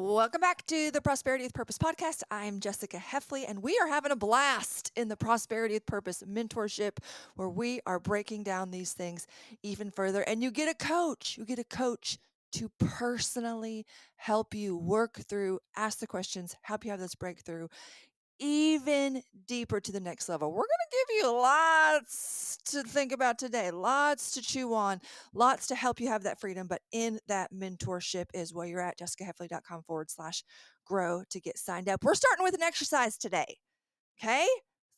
Welcome back to the Prosperity with Purpose podcast. I'm Jessica Heffley, and we are having a blast in the Prosperity with Purpose mentorship where we are breaking down these things even further. And you get a coach. You get a coach to personally help you work through, ask the questions, help you have this breakthrough even deeper to the next level. We're going to give you lots to think about today, lots to chew on, lots to help you have that freedom. But in that mentorship is where you're at, jessicaheffley.com/grow to get signed up. We're starting with an exercise today. Okay.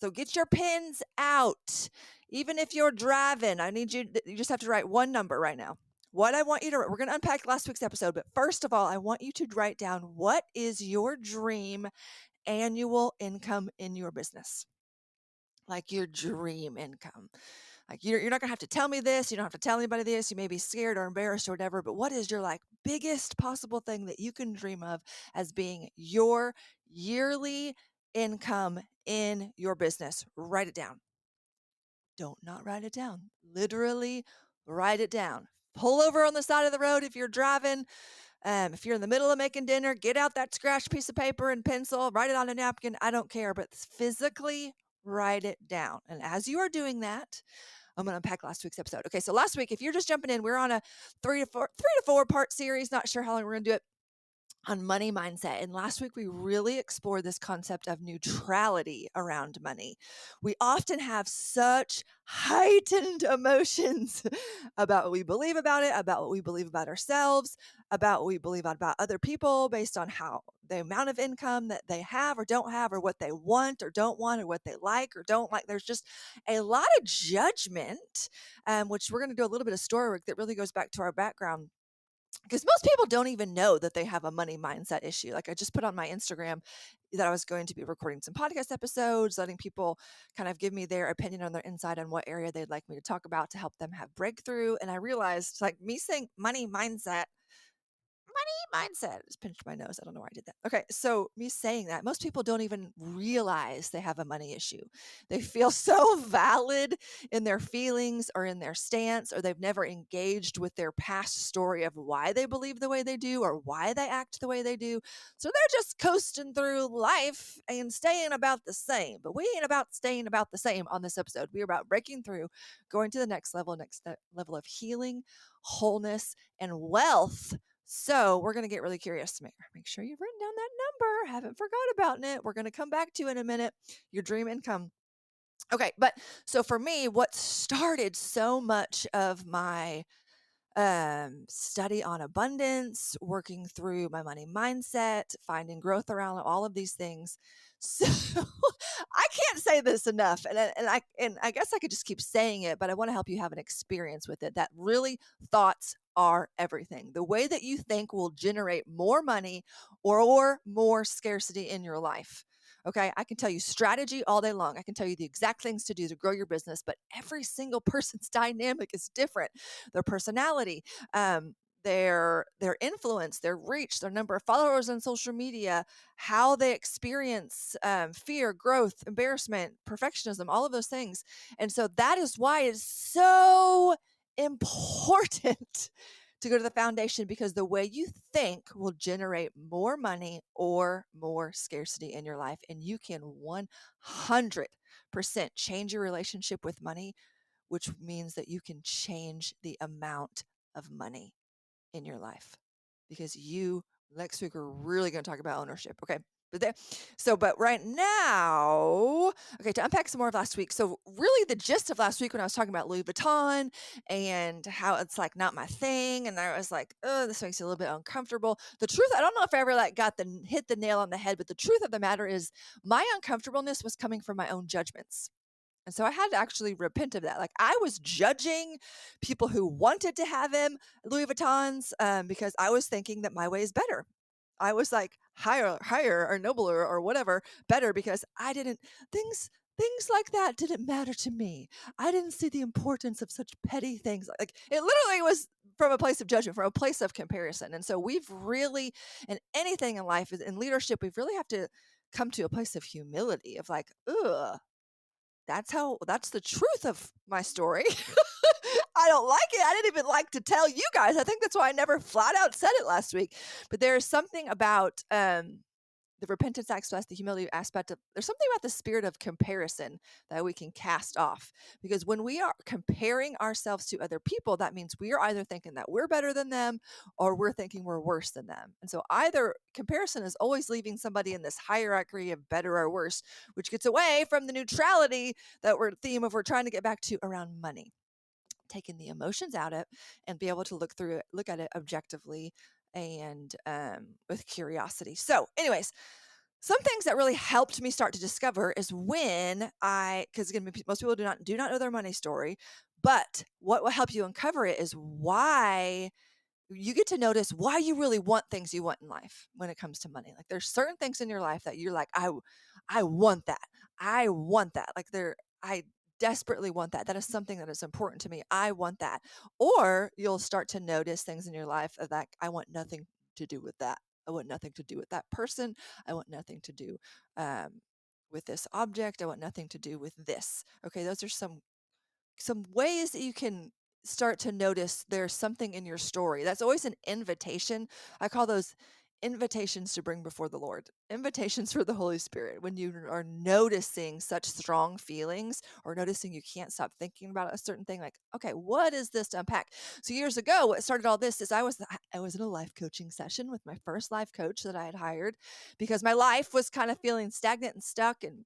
So get your pens out. Even if you're driving, you just have to write one number right now. What I want you to, we're going to unpack last week's episode, but first of all, I want you to write down what is your dream annual income in your business, like your dream income. Like you're not gonna have to tell me this. You don't have to tell anybody this. You may be scared or embarrassed or whatever, but what is your like biggest possible thing that you can dream of as being your yearly income in your business? Write it down. Don't not write it down. Literally write it down. Pull over on the side of the road if you're driving. If you're in the middle of making dinner, get out that scratch piece of paper and pencil, write it on a napkin. I don't care, but physically write it down. And as you are doing that, I'm going to unpack last week's episode. Okay, so last week, if you're just jumping in, we're on a three to four part series. Not sure how long we're going to do it on money mindset. And last week, we really explored this concept of neutrality around money. We often have such heightened emotions about what we believe about it, about what we believe about ourselves, about what we believe about other people based on how the amount of income that they have or don't have, or what they want or don't want, or what they like or don't like. There's just a lot of judgment, which we're going to do a little bit of story work that really goes back to our background, because most people don't even know that they have a money mindset issue. Like I just put on my Instagram that I was going to be recording some podcast episodes, letting people kind of give me their opinion on their insight on what area they'd like me to talk about to help them have breakthrough. And I realized, like, me saying money mindset, mindset. Just pinched my nose. I don't know why I did that. Okay, so me saying that, most people don't even realize they have a money issue. They feel so valid in their feelings or in their stance, or they've never engaged with their past story of why they believe the way they do or why they act the way they do. So they're just coasting through life and staying about the same. But we ain't about staying about the same on this episode. We're about breaking through, going to the next level of healing, wholeness, and wealth. So we're going to get really curious. Make sure you've written down that number. Haven't forgot about it. We're going to come back to in a minute. Your dream income. Okay, but so for me, what started so much of my study on abundance, working through my money mindset, finding growth around all of these things. So I can't say this enough, and I guess I could just keep saying it, but I want to help you have an experience with it. That really, thoughts are everything. The way that you think will generate more money or more scarcity in your life. Okay, I can tell you strategy all day long. I can tell you the exact things to do to grow your business, but every single person's dynamic is different. Their personality, their influence, their reach, their number of followers on social media, how they experience fear, growth, embarrassment, perfectionism, all of those things. And so that is why it's so important to go to the foundation, because the way you think will generate more money or more scarcity in your life. And you can 100% change your relationship with money, which means that you can change the amount of money in your life, because next week we're really going to talk about ownership. Okay. But right now, okay, to unpack some more of last week. So really the gist of last week, when I was talking about Louis Vuitton and how it's like not my thing, and I was like, oh, this makes you a little bit uncomfortable. The truth, I don't know if I ever hit the nail on the head, but the truth of the matter is my uncomfortableness was coming from my own judgments. And so I had to actually repent of that. Like, I was judging people who wanted to have Louis Vuittons, because I was thinking that my way is better. I was like higher or nobler or whatever, better, because I didn't things like that didn't matter to me. I didn't see the importance of such petty things. Like, it literally was from a place of judgment, from a place of comparison. And so we've really, in anything in life, in leadership, we've really have to come to a place of humility of like, ugh, that's the truth of my story. I don't like it. I didn't even like to tell you guys. I think that's why I never flat out said it last week. But there's something about the repentance aspect, the humility aspect of there's something about the spirit of comparison that we can cast off. Because when we are comparing ourselves to other people, that means we are either thinking that we're better than them or we're thinking we're worse than them. And so either comparison is always leaving somebody in this hierarchy of better or worse, which gets away from the neutrality that we're trying to get back to around money, taking the emotions out of it and be able to look at it objectively and with curiosity. So anyways, some things that really helped me start to discover is when because again, most people do not know their money story, but what will help you uncover it is why you get to notice why you really want things you want in life when it comes to money. Like there's certain things in your life that you're like, I want that. I want that. Like I desperately want that. That is something that is important to me. I want that. Or you'll start to notice things in your life of that I want nothing to do with that. I want nothing to do with that person. I want nothing to do with this object. I want nothing to do with this. Okay, those are some ways that you can start to notice there's something in your story. That's always an invitation. I call those invitations to bring before the Lord, invitations for the Holy Spirit. When you are noticing such strong feelings or noticing you can't stop thinking about a certain thing, like, okay, what is this to unpack? So years ago, what started all this is I was in a life coaching session with my first life coach that I had hired because my life was kind of feeling stagnant and stuck, and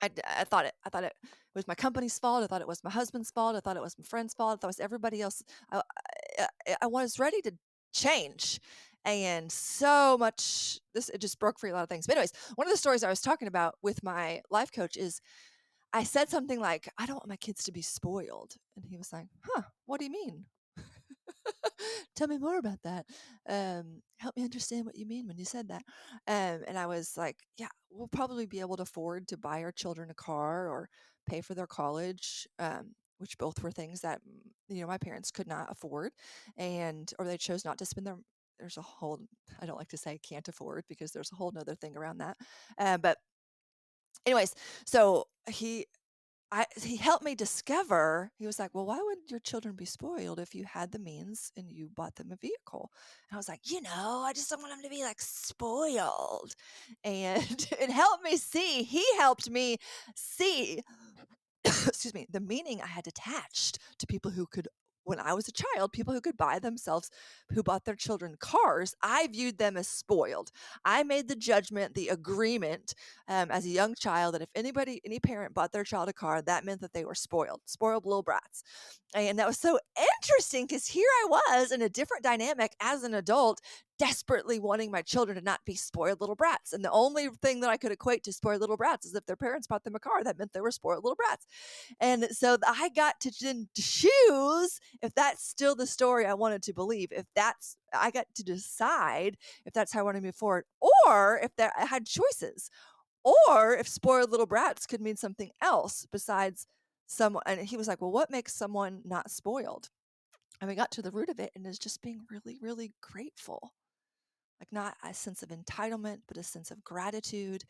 I thought it was my company's fault. I thought it was my husband's fault. I thought it was my friend's fault. I thought it was everybody else. I was ready to change. And so much, it just broke free a lot of things. But anyways, one of the stories I was talking about with my life coach is I said something like, I don't want my kids to be spoiled. And he was like, huh, what do you mean? Tell me more about that. Help me understand what you mean when you said that. And I was like, yeah, we'll probably be able to afford to buy our children a car or pay for their college, which both were things that my parents could not afford, or they chose not to spend there's a whole, I don't like to say can't afford because there's a whole nother thing around that. But anyways, so he helped me discover, he was like, well, why would your children be spoiled if you had the means and you bought them a vehicle? And I was like, I just don't want them to be like spoiled. And he helped me see excuse me, the meaning I had attached to people who could, when I was a child, people who could buy themselves, who bought their children cars. I viewed them as spoiled. I made the judgment, the agreement as a young child that if any parent bought their child a car, that meant that they were spoiled little brats. And that was so interesting because here I was in a different dynamic as an adult, desperately wanting my children to not be spoiled little brats. And the only thing that I could equate to spoiled little brats is if their parents bought them a car, that meant they were spoiled little brats. And so I got to then choose if that's still the story I wanted to believe, I got to decide if that's how I want to move forward, or if I had choices, or if spoiled little brats could mean something else besides someone. And he was like, well, what makes someone not spoiled? And we got to the root of it, and it's just being really, really grateful. Like not a sense of entitlement, but a sense of gratitude.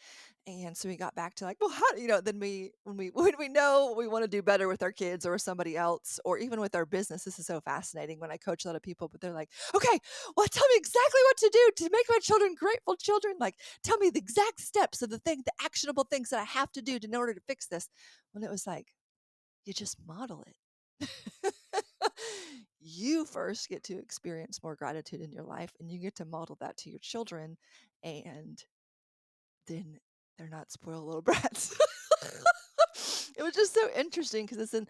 And so we got back to like, well, how then when we know we want to do better with our kids or somebody else, or even with our business. This is so fascinating when I coach a lot of people, but they're like, okay, well, tell me exactly what to do to make my children grateful children. Like, tell me the exact steps of the actionable things that I have to do in order to fix this. When it was like, you just model it. You first get to experience more gratitude in your life, and you get to model that to your children, and then they're not spoiled little brats. It was just so interesting because it's in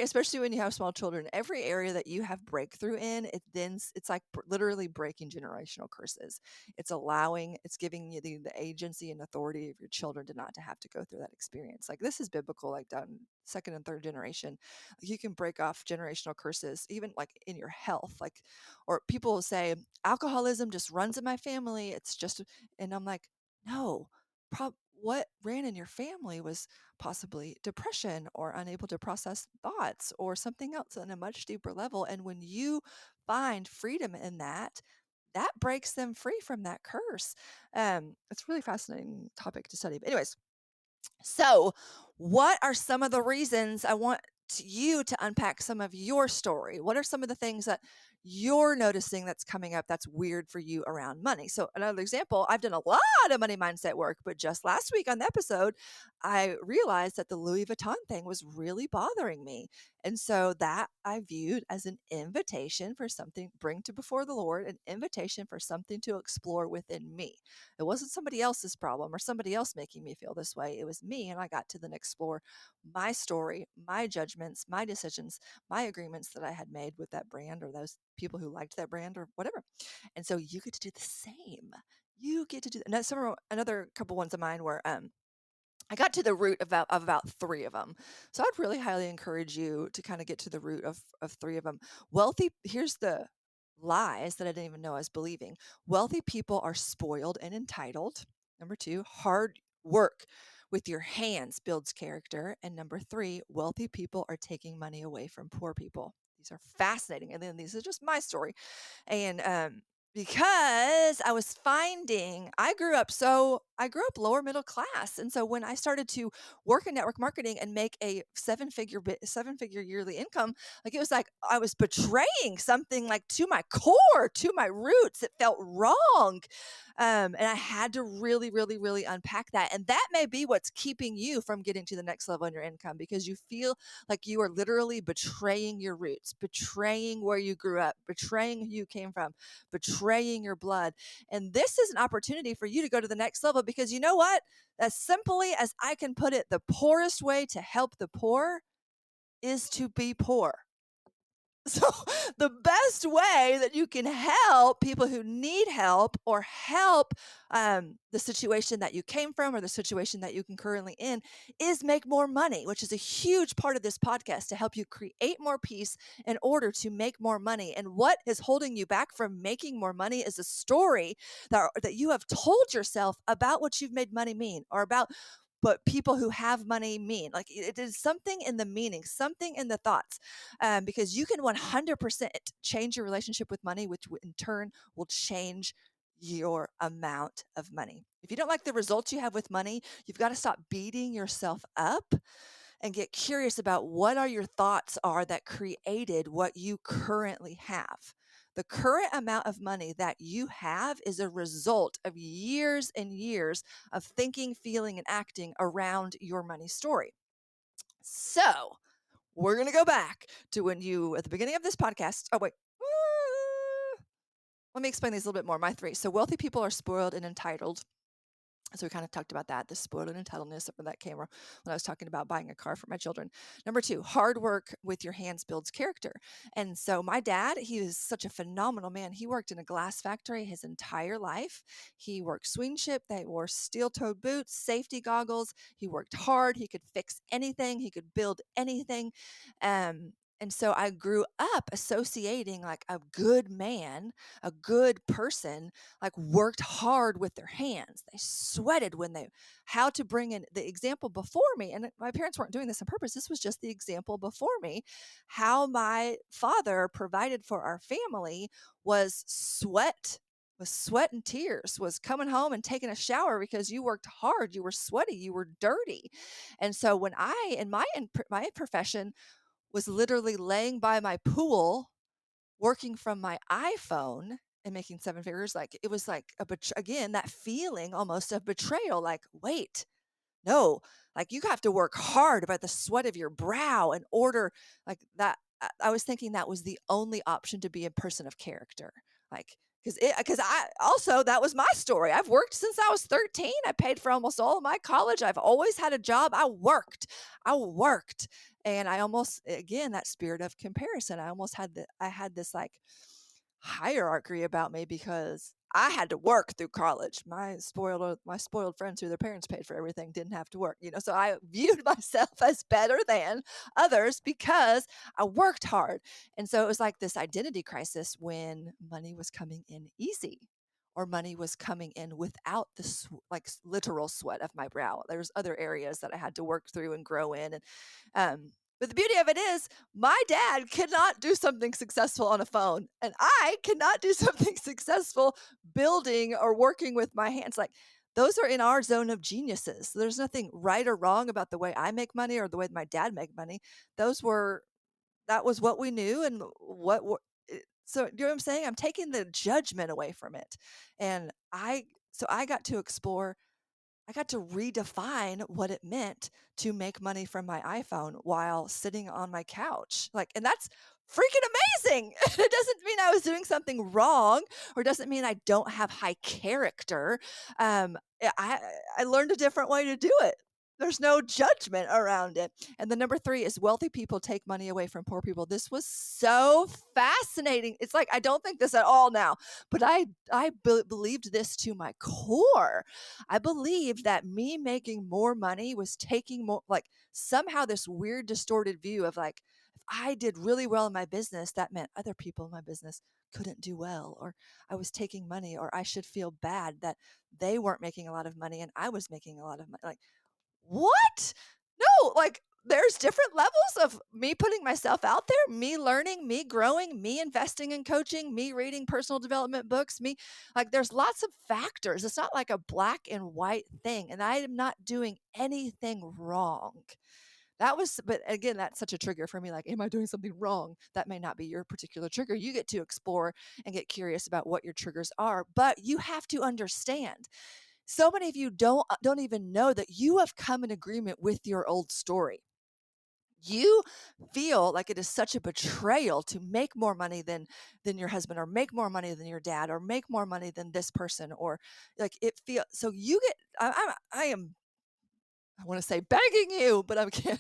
especially when you have small children, every area that you have breakthrough in, it's like literally breaking generational curses. It's giving you the agency and authority of your children to not to have to go through that experience. Like this is biblical, like down second and third generation. Like you can break off generational curses, even like in your health. Like, or people will say alcoholism just runs in my family. And I'm like, no, what ran in your family was possibly depression or unable to process thoughts or something else on a much deeper level. And when you find freedom in that, that breaks them free from that curse. It's a really fascinating topic to study. But anyways, so what are some of the reasons I want you to unpack some of your story. What are some of the things that you're noticing that's coming up that's weird for you around money? So, another example, I've done a lot of money mindset work, but just last week on the episode, I realized that the Louis Vuitton thing was really bothering me. And so that I viewed as an invitation for something, bring to before the Lord, an invitation for something to explore within me. It wasn't somebody else's problem or somebody else making me feel this way. It was me. And I got to then explore my story, my judgments, my decisions, my agreements that I had made with that brand or those people who liked that brand or whatever. And so you get to do the same. You get to do that. Another couple ones of mine were I got to the root of about three of them. So I'd really highly encourage you to kind of get to the root of three of them. Here's the lies that I didn't even know I was believing. Wealthy people are spoiled and entitled. Number two, hard work with your hands builds character. And number three, wealthy people are taking money away from poor people. These are fascinating. And then these are just my story. And because I was finding I grew up lower middle class. And so when I started to work in network marketing and make a seven-figure yearly income, like it was like I was betraying something like to my core, to my roots. It felt wrong. And I had to really, really, really unpack that. And that may be what's keeping you from getting to the next level in your income because you feel like you are literally betraying your roots, betraying where you grew up, betraying who you came from, betraying your blood. And this is an opportunity for you to go to the next level because you know what? As simply as I can put it, the poorest way to help the poor is to be poor. So, the best way that you can help people who need help or help the situation that you came from or the situation that you can currently in is make more money, which is a huge part of this podcast to help you create more peace in order to make more money. And what is holding you back from making more money is a story that you have told yourself about what you've made money mean or about what people who have money mean. Like it is something in the meaning, something in the thoughts, because you can 100% change your relationship with money, which in turn will change your amount of money. If you don't like the results you have with money, you've got to stop beating yourself up and get curious about what are your thoughts are that created what you currently have. The current amount of money that you have is a result of years and years of thinking, feeling, and acting around your money story. So, we're going to go back to when you, at the beginning of this podcast, oh, wait. Let me explain these a little bit more. My three. So, wealthy people are spoiled and entitled. So we kind of talked about that, the spoiled and entitledness when that came when I was talking about buying a car for my children. Number two, hard work with your hands builds character. And so my dad, he was such a phenomenal man. He worked in a glass factory his entire life. He worked swing ship. They wore steel-toed boots, safety goggles. He worked hard. He could fix anything. He could build anything. And so I grew up associating like a good man, a good person, like worked hard with their hands. They sweated how to bring in the example before me. And my parents weren't doing this on purpose. This was just the example before me. How my father provided for our family was sweat and tears, was coming home and taking a shower because you worked hard, you were sweaty, you were dirty. And so when in my profession was literally laying by my pool working from my iPhone and making seven figures, like it was like again that feeling almost of betrayal, like wait, no, like you have to work hard by the sweat of your brow in order like that. I was thinking that was the only option to be a person of character, like because I also that was my story. I've worked since I was 13. I paid for almost all of my college. I've always had a job. I worked, and I almost again that spirit of comparison. I had this like hierarchy about me because I had to work through college. My spoiled friends who their parents paid for everything didn't have to work, so I viewed myself as better than others because I worked hard. And so it was like this identity crisis when money was coming in easy or money was coming in without the literal sweat of my brow. There's other areas that I had to work through and grow in. And but the beauty of it is my dad cannot do something successful on a phone, and I cannot do something successful building or working with my hands. Like those are in our zone of geniuses. There's nothing right or wrong about the way I make money or the way my dad make money. Those were that was what we knew and so you know what I'm saying? I'm taking the judgment away from it. And I got to explore, I got to redefine what it meant to make money from my iPhone while sitting on my couch. Like, and that's freaking amazing. It doesn't mean I was doing something wrong or doesn't mean I don't have high character. I learned a different way to do it. There's no judgment around it. And the number 3 is wealthy people take money away from poor people. This was so fascinating. It's like I don't think this at all now, but I believed this to my core. I believed that me making more money was taking more, like somehow this weird distorted view of like, if I did really well in my business, that meant other people in my business couldn't do well, or I was taking money, or I should feel bad that they weren't making a lot of money and I was making a lot of money. Like, what? No, like there's different levels of me putting myself out there, me learning, me growing, me investing in coaching, me reading personal development books, me like there's lots of factors. It's not like a black and white thing. And I am not doing anything wrong. But again, that's such a trigger for me. Like, am I doing something wrong? That may not be your particular trigger. You get to explore and get curious about what your triggers are, but you have to understand so many of you don't even know that you have come in agreement with your old story. You feel like it is such a betrayal to make more money than your husband, or make more money than your dad, or make more money than this person, or like it feel so you get I want to say begging you, but I can't.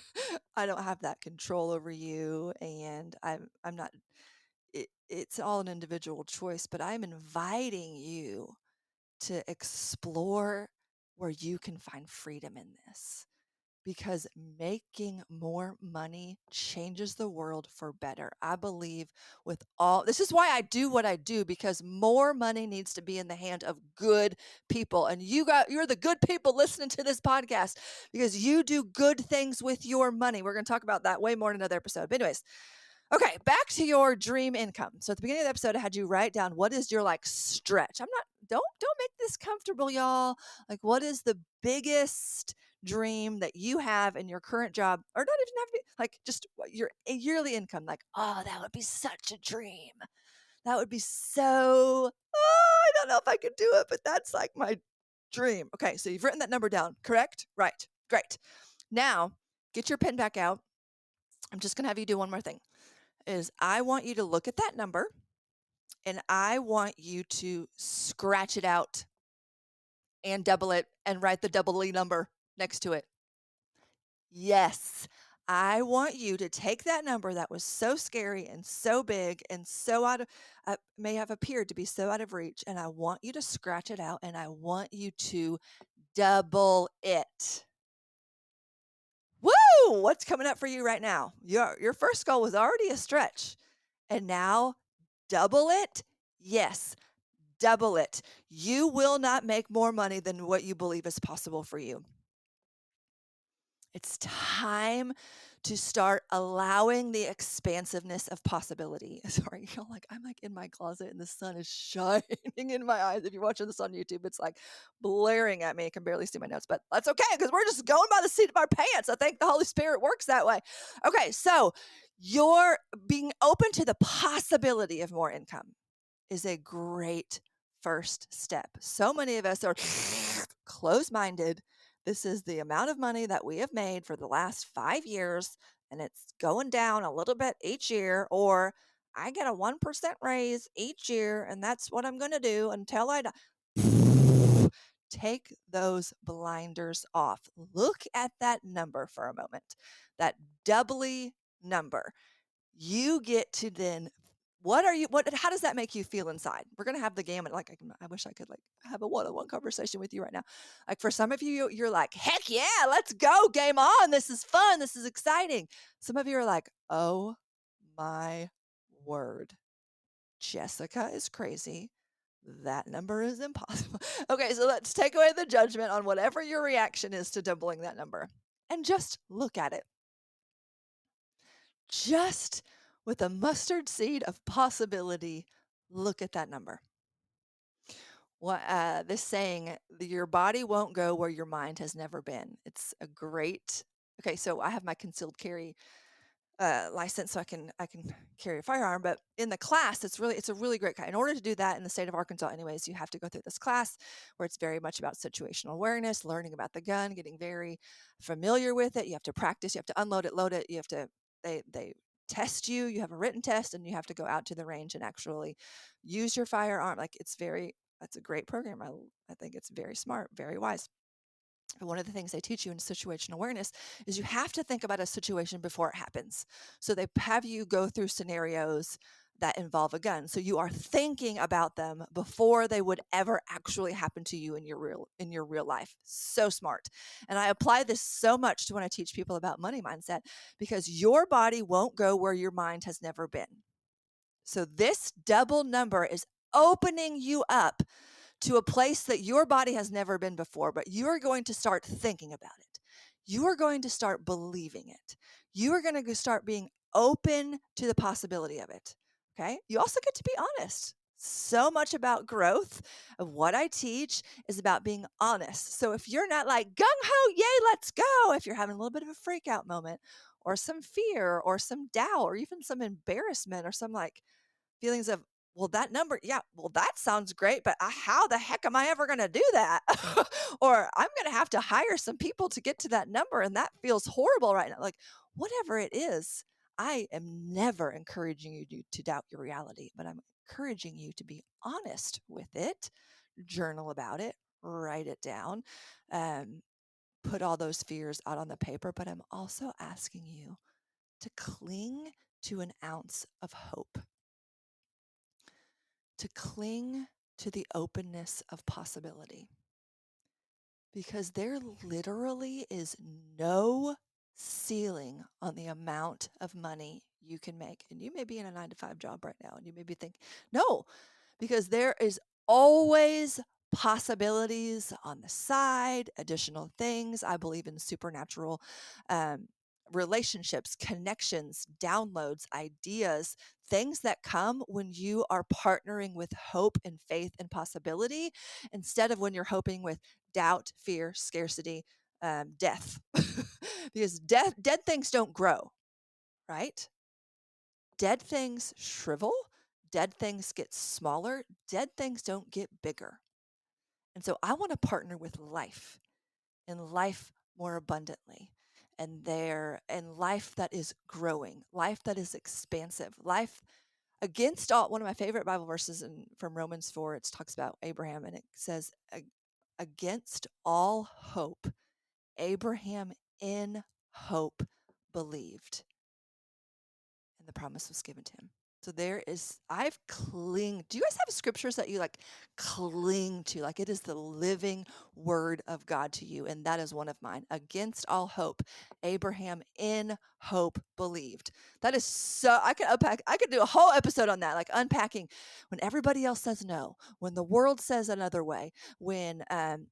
I don't have that control over you, and I'm not. It's all an individual choice, but I'm inviting you to explore where you can find freedom in this, because making more money changes the world for better. I believe with all this is why I do what I do, because more money needs to be in the hand of good people. And you're the good people listening to this podcast because you do good things with your money. We're going to talk about that way more in another episode. But anyways, okay, back to your dream income. So at the beginning of the episode, I had you write down what is your like stretch. Don't make this comfortable, y'all. Like, what is the biggest dream that you have in your current job, or not even have to be like just your yearly income? Like, oh, that would be such a dream. That would be so. Oh, I don't know if I could do it, but that's like my dream. Okay, so you've written that number down, correct? Right. Great. Now get your pen back out. I'm just gonna have you do one more thing is I want you to look at that number and I want you to scratch it out and double it and write the double E number next to it. Yes. I want you to take that number that was so scary and so big and so may have appeared to be so out of reach. And I want you to scratch it out and I want you to double it. Woo! What's coming up for you right now? Your first goal was already a stretch. And now double it? Yes, double it. You will not make more money than what you believe is possible for you. It's time to start allowing the expansiveness of possibility. Sorry, y'all, like I'm like in my closet and the sun is shining in my eyes. If you're watching this on YouTube, it's like blaring at me. I can barely see my notes, but that's okay because we're just going by the seat of our pants. I think the Holy Spirit works that way. Okay, so you're being open to the possibility of more income is a great first step. So many of us are closed-minded. This is the amount of money that we have made for the last 5 years, and it's going down a little bit each year, or I get a 1% raise each year, and that's what I'm going to do until I die. Take those blinders off. Look at that number for a moment, that doubly number. You get to then how does that make you feel inside? We're going to have the gamut. Like I wish I could like have a one-on-one conversation with you right now. Like for some of you, you're like, heck yeah, let's go, game on. This is fun. This is exciting. Some of you are like, oh my word, Jessica is crazy. That number is impossible. Okay, so let's take away the judgment on whatever your reaction is to doubling that number and just look at it. Just with a mustard seed of possibility, look at that number. This saying, your body won't go where your mind has never been. It's a great. Okay, so I have my concealed carry license, so I can carry a firearm. But in the class, it's a really great class. In order to do that in the state of Arkansas, anyways, you have to go through this class where it's very much about situational awareness, learning about the gun, getting very familiar with it. You have to practice. You have to unload it, load it. You have to they test you. You have a written test, and you have to go out to the range and actually use your firearm. Like that's a great program. I think it's very smart, very wise. But one of the things they teach you in situational awareness is you have to think about a situation before it happens. So they have you go through scenarios that involve a gun. So you are thinking about them before they would ever actually happen to you in your real life. So smart. And I apply this so much to when I teach people about money mindset, because your body won't go where your mind has never been. So this double number is opening you up to a place that your body has never been before, but you are going to start thinking about it. You are going to start believing it. You are going to start being open to the possibility of it. Okay. You also get to be honest. So much about growth of what I teach is about being honest. So if you're not like gung ho, yay, let's go, if you're having a little bit of a freak out moment or some fear or some doubt or even some embarrassment or some like feelings of, well, that number, yeah, well, that sounds great, but how the heck am I ever going to do that? Or I'm going to have to hire some people to get to that number, and that feels horrible right now. Like, whatever it is, I am never encouraging you to doubt your reality, but I'm encouraging you to be honest with it, journal about it, write it down, um, put all those fears out on the paper. But I'm also asking you to cling to an ounce of hope, to cling to the openness of possibility, because there literally is no ceiling on the amount of money you can make. And you may be in a 9 to 5 job right now and you may be thinking, no, because there is always possibilities on the side, additional things. I believe in supernatural um, relationships, connections, downloads, ideas, things that come when you are partnering with hope and faith and possibility, instead of when you're hoping with doubt, fear, scarcity, death. Because dead things don't grow, right? Dead things shrivel, dead things get smaller, dead things don't get bigger. And so I want to partner with life, and life more abundantly, and life that is growing, life that is expansive, life against all. One of my favorite Bible verses from Romans 4, it talks about Abraham, and it says, against all hope, Abraham in hope believed, and the promise was given to him. So do you guys have scriptures that you like cling to? Like it is the living word of God to you. And that is one of mine. Against all hope, Abraham in hope believed. That is so, I could do a whole episode on that, like unpacking when everybody else says no, when the world says another way, when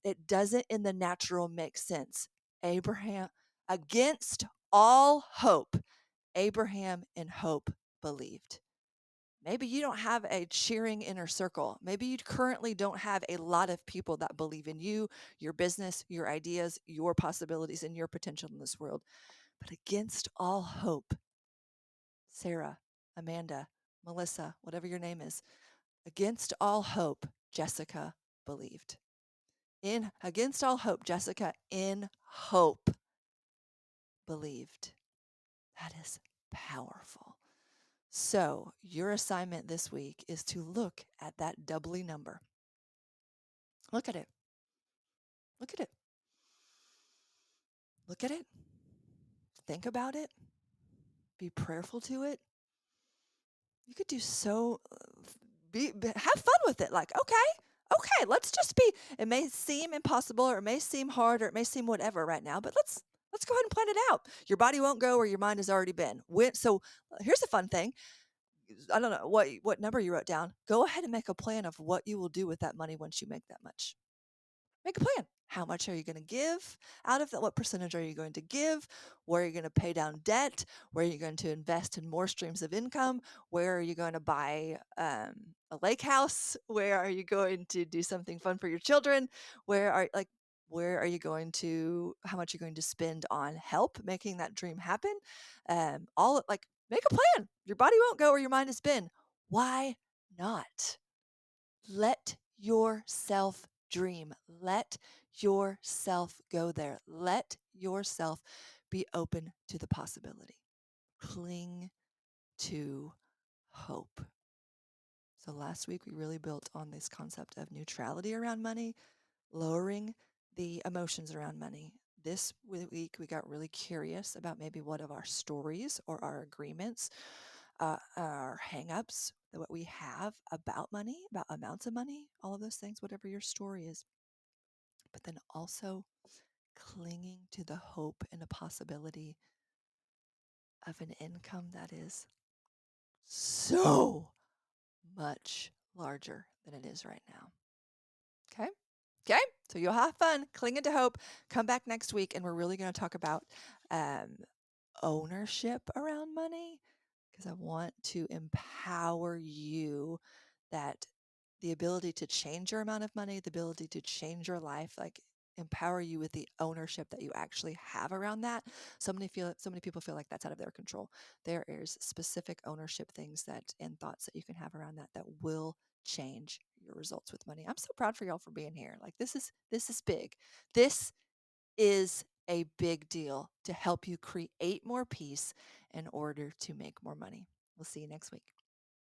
it doesn't in the natural make sense. Abraham, against all hope, Abraham in hope believed. Maybe you don't have a cheering inner circle. Maybe you currently don't have a lot of people that believe in you, your business, your ideas, your possibilities, and your potential in this world. But against all hope, Sarah, Amanda, Melissa, whatever your name is, against all hope, Jessica believed. Against all hope, Jessica in hope believed. That is powerful. So, your assignment this week is to look at that doubly number. Look at it. Look at it. Look at it. Think about it. Be prayerful to it. You could do so. Have fun with it. Like, okay, let's just be. It may seem impossible, or it may seem hard, or it may seem whatever right now, but let's go ahead and plan it out. Your body won't go where your mind has already been. So here's a fun thing. I don't know what number you wrote down. Go ahead and make a plan of what you will do with that money once you make that much. Make a plan. How much are you going to give out of that? What percentage are you going to give? Where are you going to pay down debt? Where are you going to invest in more streams of income? Where are you going to buy a lake house? Where are you going to do something fun for your children? Where are you going to, how much are you going to spend on help making that dream happen? Make a plan. Your body won't go where your mind has been. Why not? Let yourself dream. Let yourself go there. Let yourself be open to the possibility. Cling to hope. So last week, we really built on this concept of neutrality around money, lowering the emotions around money. This week, we got really curious about maybe what of our stories or our agreements, our hangups, what we have about money, about amounts of money, all of those things, whatever your story is. But then also clinging to the hope and the possibility of an income that is so much larger than it is right now. Okay? Okay? So you'll have fun clinging to hope. Come back next week, and we're really going to talk about ownership around money, because I want to empower you that the ability to change your amount of money, the ability to change your life, like empower you with the ownership that you actually have around that. So many people feel like that's out of their control. There is specific ownership things that and thoughts that you can have around that will change your results with money. I'm so proud for y'all for being here. Like this is big. This is a big deal to help you create more peace in order to make more money. We'll see you next week.